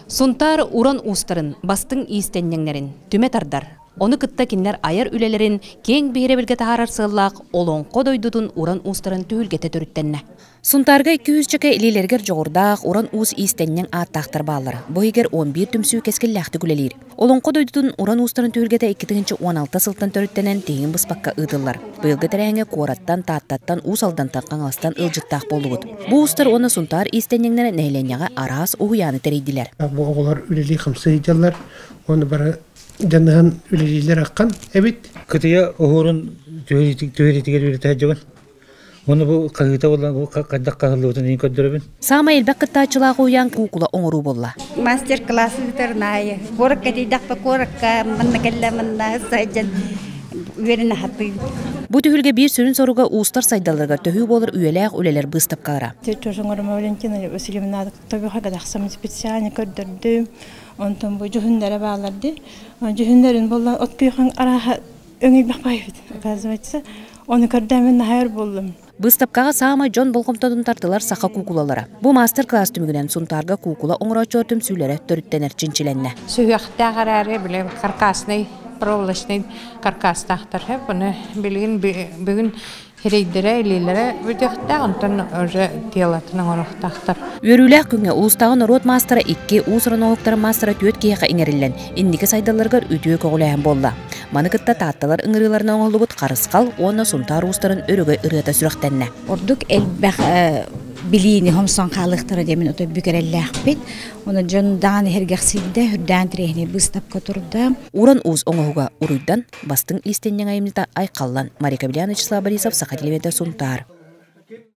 Сунтар уран устарын, бастың истеннеңнерин, түме тардар. Оны кытта киннер айар үлелерин кең бейребілге тағарар сығылақ олон қодойдудun уран устарын түйілгеті түріттенне. Сунтарга 200 чеке илилергер жоғырдақ уран уз истеннен аттақтар балар. Бойгер 11 түмсүү кескілләхті күлелер. Олон қодойдудun уран устарын түйілгеті 2-16 сылтан түріттенен тегін бұспаққа ыдылар. Бұйылғы тәрәңе қораттан, таттаттан, усалдан таққанғастан ылжыттақ болуғыд. Бұ устар оны сунтар истенненнері нәйленяға арас уғияны тәрейділер. Олар үлелі қымсы идалар, оны бары жаныған үлелейлер аққан, әбет. Кытыя оғырын түйретігер үйреті әджігін. Оны бұл қағыта болан, бұл қаддақ қағылы өтін ең көддірібін. Сама елбәк қыттачылағы ұян куқула оңыру болла. Мастер-классы үтернайы. Қорық кәдейдақпа қорыққа, мұнна кәлі мұнна сайжан үйеріні хаты. Бұ түйілге бір сүрін соруға ұстар сайдаларға төхі болыр үйеләқ үлелер бұстап қағыра. Тетушыңыр Валентина Васильевна табиға қадақсамын специально көрдірдім. Онтан бұл жүхіндері бағаларды. Жүхіндерін болған от күйіған араға өңей бақпайбыд. Оказывается, оны көрдәмен хайыр болдым. Бұстапқаға сама Джон болғымтадың тартылар сақа кукулалара. Бұл мастер-класс түмігінен сунтарға кукула оңырачу түмсүйлері түріттенер чинчиленне. Сүйіқтағыр әрі білем каркасный, проволочный каркастақтар. Бұны білген бүгін херейдері, әлейлері бүдіқтақ, онтан уже телатының орықтақтар. Өріләқ күнге ұлыстағын рот мастера 2 ұсырын оғықтары мастера 4 кейеқа еңерілен, индігі сайдаларғар өтіе көғіләйін болла. Манықытта татталар ыңырыларына оңылығыт қарысқал, оны сунтар ұстарын өрігі ұрыта сүріқтенне. Ордук әлбәқ билини хомсон қалықтары демен өті бүкерелләқ бет. Оны жон дағаны хергәқсілді хүрдән тірехіне бұстап көтірді. Уран уз оңығыға ұруйдан бастың истеннен айымызда айқаллан. Марика Беляна, Вячеслав Борисов, Саха телевизор Сунтар.